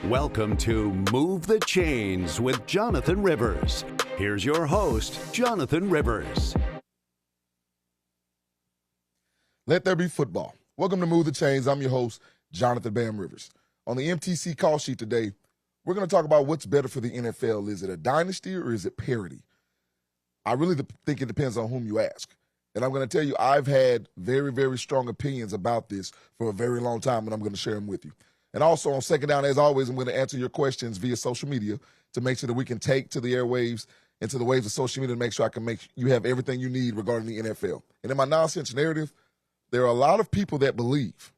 Welcome to Move the Chains with Jonathan Rivers. Here's your host, Jonathan Rivers. Let there be football. Welcome to Move the Chains. I'm your host, Jonathan Bam Rivers. On the MTC call sheet today, we're going to talk about what's better for the NFL. Is it a dynasty or is it parity? I really think it depends on whom you ask. And I'm going to tell you, I've had very, very strong opinions about this for a very long time, and I'm going to share them with you. And also on Second Down, as always, I'm going to answer your questions via social media to make sure that we can take to the airwaves and to the waves of social media to make sure I can make you have everything you need regarding the NFL. And in my nonsense narrative, there are a lot of people that believe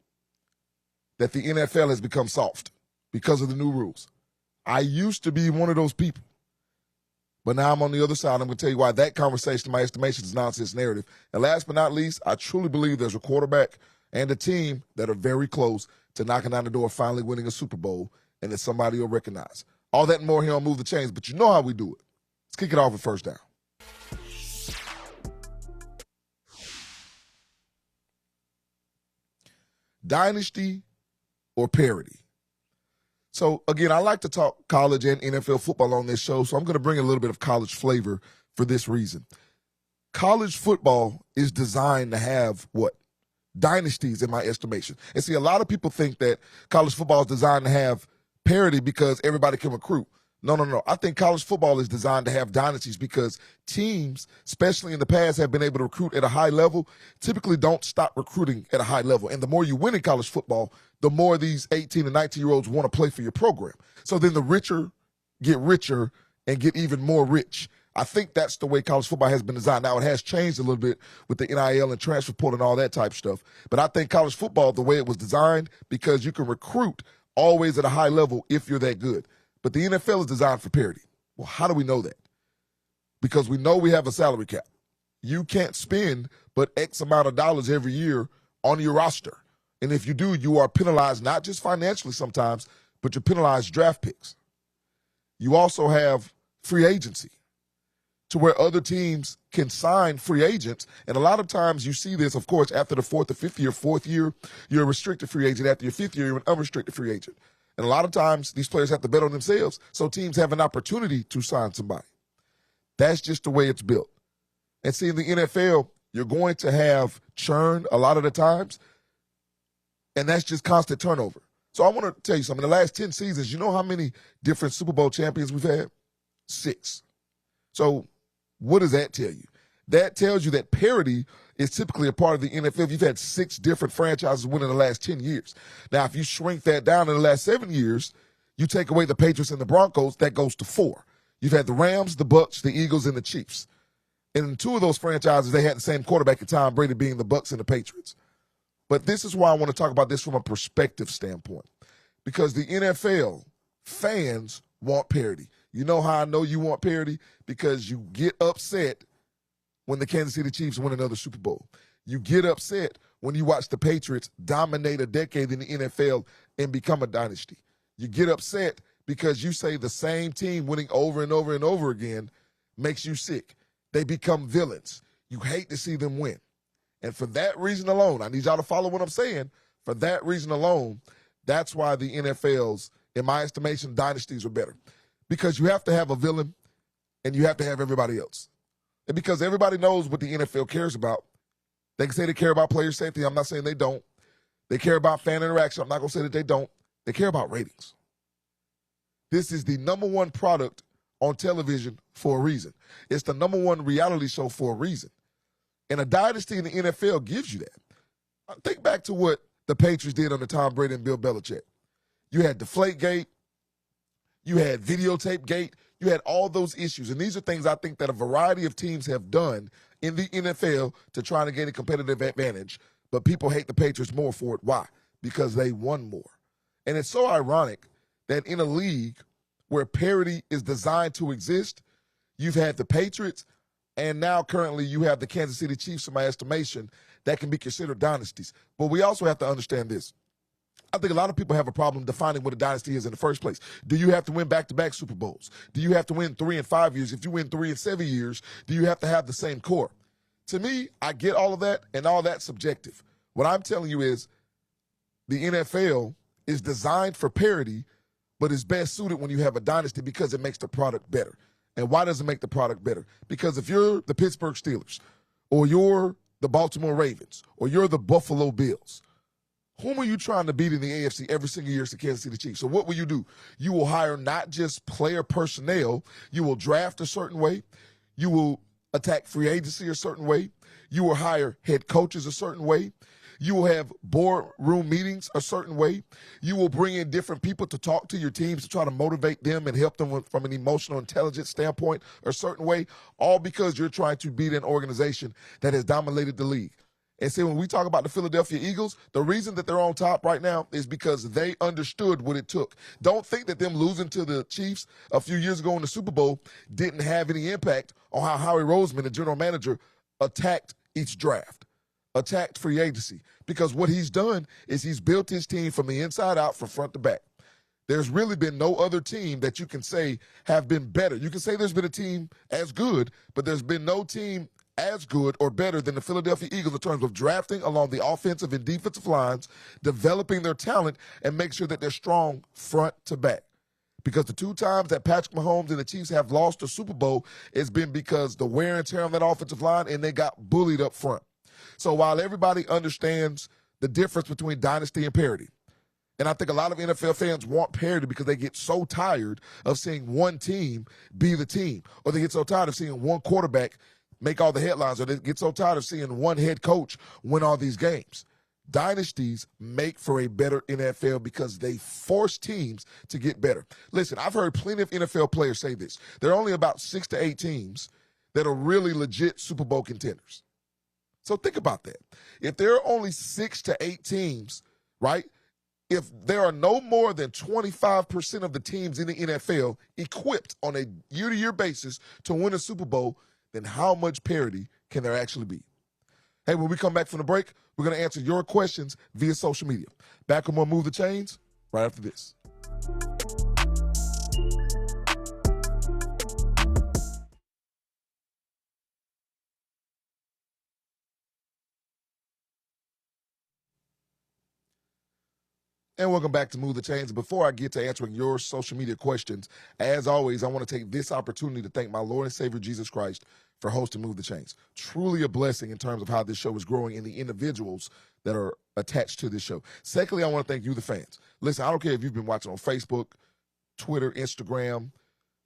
that the NFL has become soft because of the new rules. I used to be one of those people, but now I'm on the other side. I'm going to tell you why that conversation, in my estimation, is nonsense narrative. And last but not least, I truly believe there's a quarterback and a team that are very close to knocking down the door, finally winning a Super Bowl, and that somebody will recognize. All that and more here on Move the Chains, but you know how we do it. Let's kick it off with First Down. Dynasty or parity? So, again, I like to talk college and NFL football on this show, so I'm going to bring a little bit of college flavor for this reason. College football is designed to have what? Dynasties, in my estimation. And see, a lot of people think that college football is designed to have parity because everybody can recruit. No. I think college football is designed to have dynasties because teams, especially in the past, have been able to recruit at a high level, typically don't stop recruiting at a high level. And the more you win in college football, the more these 18 and 19-year-olds want to play for your program. So then the richer get richer and get even more rich. I think that's the way college football has been designed. Now, it has changed a little bit with the NIL and transfer portal and all that type of stuff. But I think college football, the way it was designed, because you can recruit always at a high level if you're that good. But the NFL is designed for parity. Well, how do we know that? Because we know we have a salary cap. You can't spend but X amount of dollars every year on your roster. And if you do, you are penalized not just financially sometimes, but you're penalized draft picks. You also have free agency, to where other teams can sign free agents. And a lot of times you see this, of course, after the fourth year, you're a restricted free agent. After your fifth year, you're an unrestricted free agent. And a lot of times these players have to bet on themselves, so teams have an opportunity to sign somebody. That's just the way it's built. And see, in the NFL, you're going to have churn a lot of the times, and that's just constant turnover. So I want to tell you something. In the last 10 seasons, you know how many different Super Bowl champions we've had? 6. So what does that tell you? That tells you that parity is typically a part of the NFL. You've had 6 different franchises win in the last 10 years. Now, if you shrink that down in the last 7 years, you take away the Patriots and the Broncos, that goes to 4. You've had the Rams, the Bucks, the Eagles, and the Chiefs. And in 2 of those franchises, they had the same quarterback at Tom Brady, being the Bucks and the Patriots. But this is why I want to talk about this from a perspective standpoint. Because the NFL fans want parity. You know how I know you want parity? Because you get upset when the Kansas City Chiefs win another Super Bowl. You get upset when you watch the Patriots dominate a decade in the NFL and become a dynasty. You get upset because you say the same team winning over and over and over again makes you sick. They become villains. You hate to see them win. And for that reason alone, I need y'all to follow what I'm saying. For that reason alone, that's why the NFL's, in my estimation, dynasties are better. Because you have to have a villain and you have to have everybody else. And because everybody knows what the NFL cares about, they can say they care about player safety. I'm not saying they don't. They care about fan interaction. I'm not going to say that they don't. They care about ratings. This is the number one product on television for a reason. It's the number one reality show for a reason. And a dynasty in the NFL gives you that. Think back to what the Patriots did under Tom Brady and Bill Belichick. You had Deflategate. You had videotape gate. You had all those issues. And these are things I think that a variety of teams have done in the NFL to try to gain a competitive advantage. But people hate the Patriots more for it. Why? Because they won more. And it's so ironic that in a league where parity is designed to exist, you've had the Patriots, and now currently you have the Kansas City Chiefs, in my estimation, that can be considered dynasties. But we also have to understand this. I think a lot of people have a problem defining what a dynasty is in the first place. Do you have to win back-to-back Super Bowls? Do you have to win 3 and 5 years? If you win 3 and 7 years, do you have to have the same core? To me, I get all of that, and all that's subjective. What I'm telling you is the NFL is designed for parity but it's best suited when you have a dynasty because it makes the product better. And why does it make the product better? Because if you're the Pittsburgh Steelers, or you're the Baltimore Ravens, or you're the Buffalo Bills, whom are you trying to beat in the AFC every single year? It's the Kansas City Chiefs. So what will you do? You will hire not just player personnel. You will draft a certain way. You will attack free agency a certain way. You will hire head coaches a certain way. You will have boardroom meetings a certain way. You will bring in different people to talk to your teams to try to motivate them and help them from an emotional intelligence standpoint a certain way, all because you're trying to beat an organization that has dominated the league. And see, when we talk about the Philadelphia Eagles, the reason that they're on top right now is because they understood what it took. Don't think that them losing to the Chiefs a few years ago in the Super Bowl didn't have any impact on how Howie Roseman, the general manager, attacked each draft, attacked free agency. Because what he's done is he's built his team from the inside out, from front to back. There's really been no other team that you can say have been better. You can say there's been a team as good, but there's been no team as good or better than the Philadelphia Eagles in terms of drafting along the offensive and defensive lines, developing their talent, and make sure that they're strong front to back. Because the two times that Patrick Mahomes and the Chiefs have lost the Super Bowl, it's been because the wear and tear on that offensive line, and they got bullied up front. So while everybody understands the difference between dynasty and parity, and I think a lot of NFL fans want parity because they get so tired of seeing one team be the team, or they get so tired of seeing one quarterback make all the headlines, or they get so tired of seeing one head coach win all these games. Dynasties make for a better NFL because they force teams to get better. Listen, I've heard plenty of NFL players say this. There are only about 6 to 8 teams that are really legit Super Bowl contenders. So think about that. If there are only 6 to 8 teams, right, if there are no more than 25% of the teams in the NFL equipped on a year-to-year basis to win a Super Bowl, then how much parity can there actually be? Hey, when we come back from the break, we're going to answer your questions via social media. Back on more Move the Chains right after this. And welcome back to Move the Chains. Before I get to answering your social media questions, as always, I want to take this opportunity to thank my Lord and Savior Jesus Christ for hosting Move the Chains. Truly a blessing in terms of how this show is growing and the individuals that are attached to this show. Secondly, I want to thank you, the fans. Listen, I don't care if you've been watching on Facebook, Twitter, Instagram,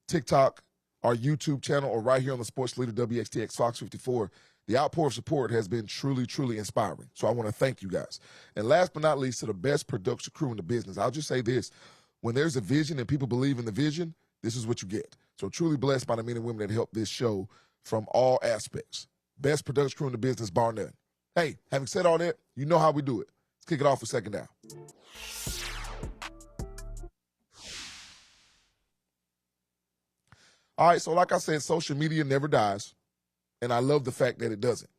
TikTok, our YouTube channel, or right here on the Sports Leader WXTX Fox 54. The outpour of support has been truly, truly inspiring. So I want to thank you guys. And last but not least, to the best production crew in the business, I'll just say this. When there's a vision and people believe in the vision, this is what you get. So truly blessed by the men and women that help this show from all aspects. Best production crew in the business, bar none. Hey, having said all that, you know how we do it. Let's kick it off for second down. All right, so like I said, social media never dies. And I love the fact that it doesn't.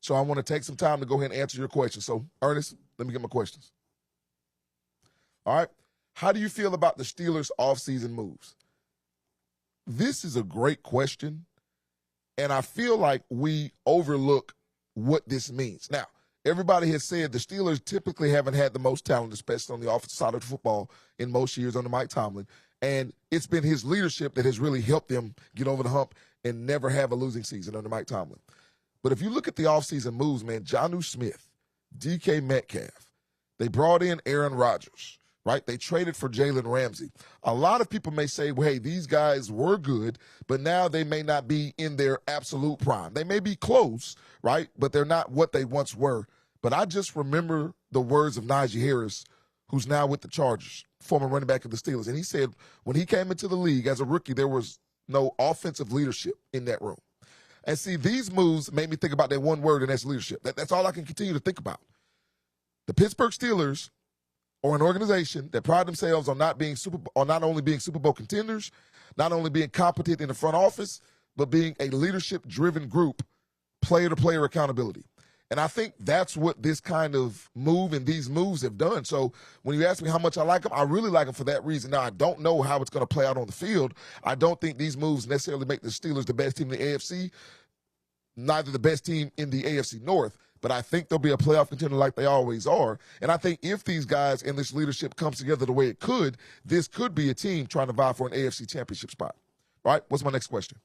So I want to take some time to go ahead and answer your questions. So, Ernest, let me get my questions. All right. How do you feel about the Steelers' offseason moves? This is a great question, and I feel like we overlook what this means. Now, everybody has said the Steelers typically haven't had the most talent, especially on the offensive side of the football, in most years under Mike Tomlin. And it's been his leadership that has really helped them get over the hump and never have a losing season under Mike Tomlin. But if you look at the offseason moves, man, Jonnu Smith, DK Metcalf, they brought in Aaron Rodgers, right? They traded for Jalen Ramsey. A lot of people may say, well, hey, these guys were good, but now they may not be in their absolute prime. They may be close, right? But they're not what they once were. But I just remember the words of Najee Harris, who's now with the Chargers, former running back of the Steelers. And he said when he came into the league as a rookie, there was no offensive leadership in that room. And see, these moves made me think about that one word, and that's leadership. That's all I can continue to think about. The Pittsburgh Steelers are an organization that pride themselves on not only being Super Bowl contenders, not only being competent in the front office, but being a leadership-driven group, player-to-player accountability. And I think that's what this kind of move and these moves have done. So when you ask me how much I like them, I really like them for that reason. Now, I don't know how it's going to play out on the field. I don't think these moves necessarily make the Steelers the best team in the AFC, neither the best team in the AFC North. but I think they'll be a playoff contender like they always are. And I think if these guys and this leadership comes together the way it could, this could be a team trying to vie for an AFC championship spot. All right, what's my next question?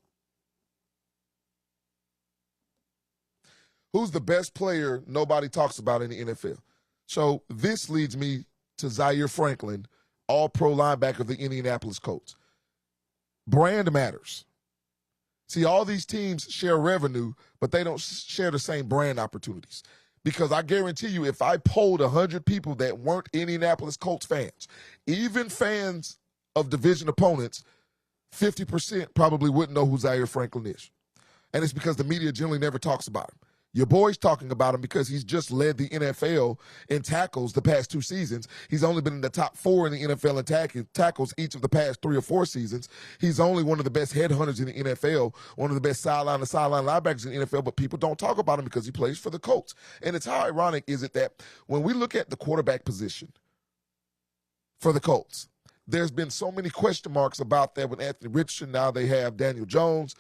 Who's the best player nobody talks about in the NFL? So this leads me to Zaire Franklin, all-pro linebacker of the Indianapolis Colts. Brand matters. See, all these teams share revenue, but they don't share the same brand opportunities. Because I guarantee you, if I polled 100 people that weren't Indianapolis Colts fans, even fans of division opponents, 50% probably wouldn't know who Zaire Franklin is. And it's because the media generally never talks about him. Your boy's talking about him because he's just led the NFL in tackles the past 2 seasons. He's only been in the top 4 in the NFL in tackles each of the past 3 or 4 seasons. He's only one of the best headhunters in the NFL, one of the best sideline-to-sideline linebackers in the NFL, but people don't talk about him because he plays for the Colts. And it's how ironic is it that when we look at the quarterback position for the Colts, there's been so many question marks about that with Anthony Richardson. Now they have Daniel Jones,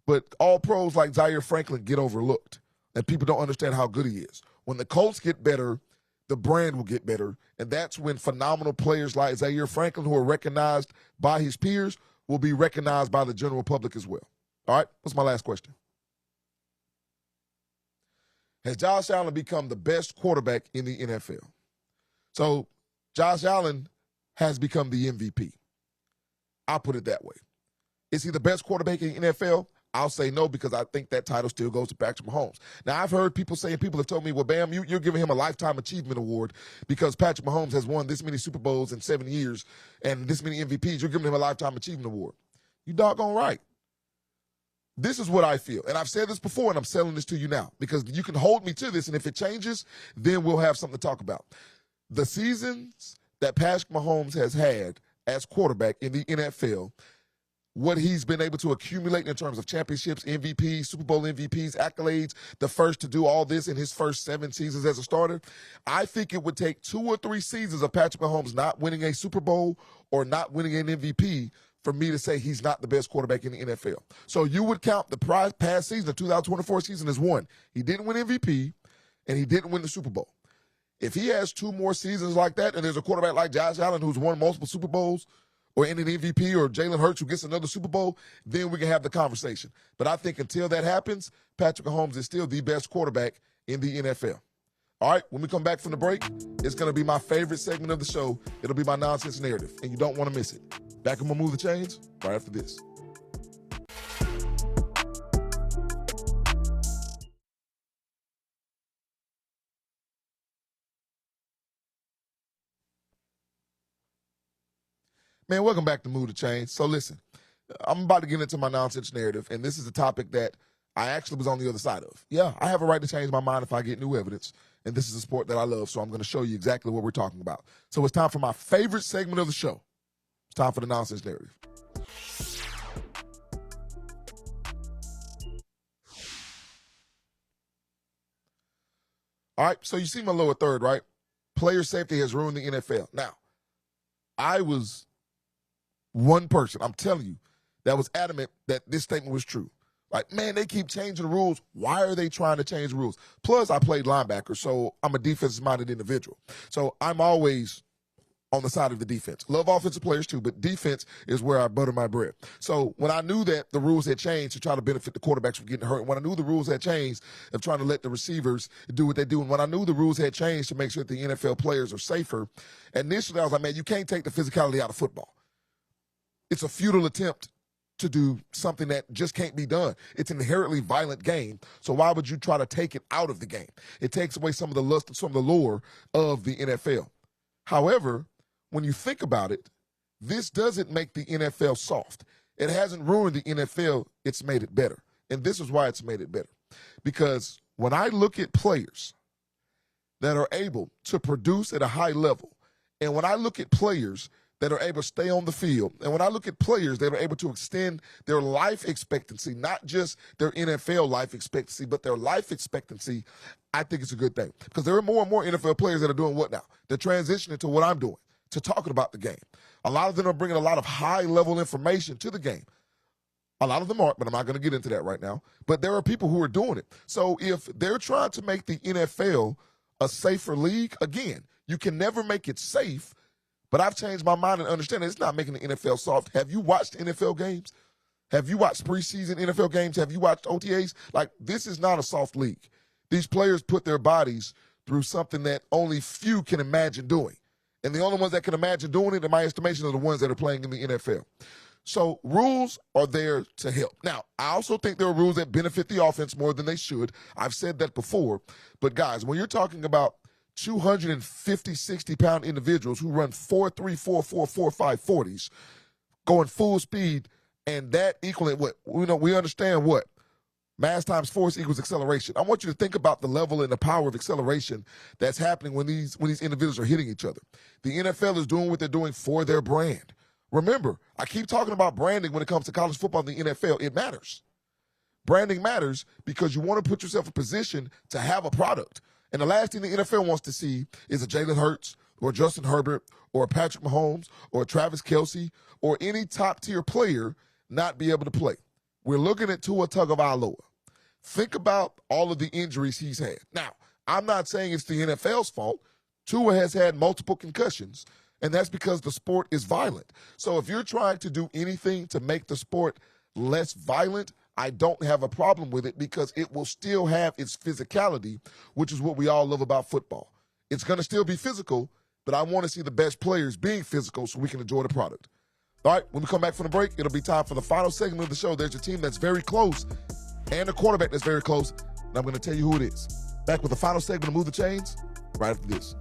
but all pros like Zaire Franklin get overlooked. And people don't understand how good he is. When the Colts get better, the brand will get better. And that's when phenomenal players like Zaire Franklin, who are recognized by his peers, will be recognized by the general public as well. All right, what's my last question? Has Josh Allen become the best quarterback in the NFL? So Josh Allen has become the MVP. I'll put it that way. Is he the best quarterback in the NFL? I'll say no, because I think that title still goes to Patrick Mahomes. Now, I've heard people saying, people have told me, well, Bam, you're giving him a Lifetime Achievement Award because Patrick Mahomes has won this many Super Bowls in 7 years and this many MVPs. You're giving him a Lifetime Achievement Award. You doggone right. This is what I feel. And I've said this before, and I'm selling this to you now because you can hold me to this, and if it changes, then we'll have something to talk about. The seasons that Patrick Mahomes has had as quarterback in the NFL, what he's been able to accumulate in terms of championships, MVPs, Super Bowl MVPs, accolades, the first to do all this in his first 7 seasons as a starter, I think it would take 2 or 3 seasons of Patrick Mahomes not winning a Super Bowl or not winning an MVP for me to say he's not the best quarterback in the NFL. So you would count the past season, the 2024 season, as 1. He didn't win MVP, and he didn't win the Super Bowl. If he has 2 more seasons like that, and there's a quarterback like Josh Allen who's won multiple Super Bowls, or in an MVP, or Jalen Hurts who gets another Super Bowl, then we can have the conversation. But I think until that happens, Patrick Mahomes is still the best quarterback in the NFL. All right, when we come back from the break, it's going to be my favorite segment of the show. It'll be my nonsense narrative, and you don't want to miss it. Back on Move the Chains right after this. Man, welcome back to Move the Chains. So listen, I'm about to get into my nonsense narrative, and this is a topic that I actually was on the other side of. Yeah, I have a right to change my mind if I get new evidence, and this is a sport that I love, so I'm going to show you exactly what we're talking about. So it's time for my favorite segment of the show. It's time for the nonsense narrative. All right, so you see my lower third, right? Player safety has ruined the NFL. Now, I was one person, I'm telling you, that was adamant that this statement was true. Like, man, they keep changing the rules. Why are they trying to change the rules? Plus, I played linebacker, so I'm a defensive-minded individual. So I'm always on the side of the defense. Love offensive players too, but defense is where I butter my bread. So when I knew that the rules had changed to try to benefit the quarterbacks from getting hurt, when I knew the rules had changed of trying to let the receivers do what they do, and when I knew the rules had changed to make sure that the NFL players are safer, initially I was like, man, you can't take the physicality out of football. It's a futile attempt to do something that just can't be done. It's an inherently violent game, so why would you try to take it out of the game? It takes away some of the lust, some of the lure of the NFL. However, when you think about it, this doesn't make the NFL soft. It hasn't ruined the NFL, it's made it better. And this is why it's made it better. Because when I look at players that are able to produce at a high level, and when I look at players that are able to stay on the field, and when I look at players that are able to extend their life expectancy, not just their NFL life expectancy, but their life expectancy, I think it's a good thing. Because there are more and more NFL players that are doing what now? They're transitioning to what I'm doing, to talking about the game. A lot of them are bringing a lot of high-level information to the game. A lot of them aren't, but I'm not going to get into that right now. But there are people who are doing it. So if they're trying to make the NFL a safer league, again, you can never make it safe, but I've changed my mind and understand it's not making the NFL soft. Have you watched NFL games? Have you watched preseason NFL games? Have you watched OTAs? Like, this is not a soft league. These players put their bodies through something that only few can imagine doing. And the only ones that can imagine doing it, in my estimation, are the ones that are playing in the NFL. So rules are there to help. Now, I also think there are rules that benefit the offense more than they should. I've said that before. But, guys, when you're talking about 250, 60-pound individuals who run 4.3, 4.4, 4.5 40s, going full speed, and that equaling what? We understand what? Mass times force equals acceleration. I want you to think about the level and the power of acceleration that's happening when these individuals are hitting each other. The NFL is doing what they're doing for their brand. Remember, I keep talking about branding when it comes to college football and the NFL. It matters. Branding matters because you want to put yourself in a position to have a product. And the last thing the NFL wants to see is a Jalen Hurts or Justin Herbert or a Patrick Mahomes or a Travis Kelce or any top-tier player not be able to play. We're looking at Tua Tagovailoa. Think about all of the injuries he's had. Now, I'm not saying it's the NFL's fault. Tua has had multiple concussions, and that's because the sport is violent. So if you're trying to do anything to make the sport less violent, I don't have a problem with it because it will still have its physicality, which is what we all love about football. It's going to still be physical, but I want to see the best players being physical so we can enjoy the product. All right, when we come back from the break, it'll be time for the final segment of the show. There's a team that's very close and a quarterback that's very close, and I'm going to tell you who it is. Back with the final segment of Move the Chains right after this.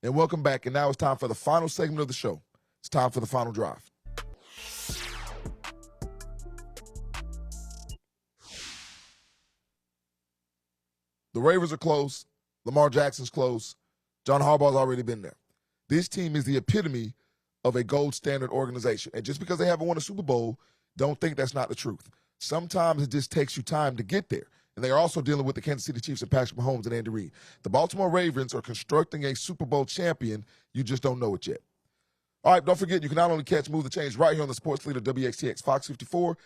And welcome back, and now it's time for the final segment of the show. It's time for the final drive. The Ravens are close. Lamar Jackson's close. John Harbaugh's already been there. This team is the epitome of a gold standard organization. And just because they haven't won a Super Bowl, don't think that's not the truth. Sometimes it just takes you time to get there. And they are also dealing with the Kansas City Chiefs and Patrick Mahomes and Andy Reid. The Baltimore Ravens are constructing a Super Bowl champion. You just don't know it yet. All right, don't forget, you can not only catch Move the Change right here on the Sports Leader WXTX Fox 54,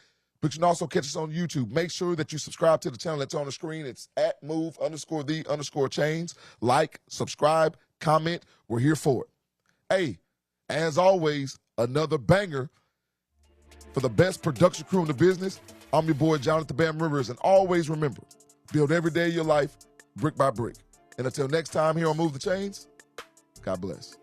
but you can also catch us on YouTube. Make sure that you subscribe to the channel that's on the screen. It's at @move_the_chains. Like, subscribe, comment. We're here for it. Hey, as always, another banger for the best production crew in the business. I'm your boy, Jonathan Bam Rivers, and always remember, build every day of your life brick by brick. And until next time here on Move the Chains, God bless.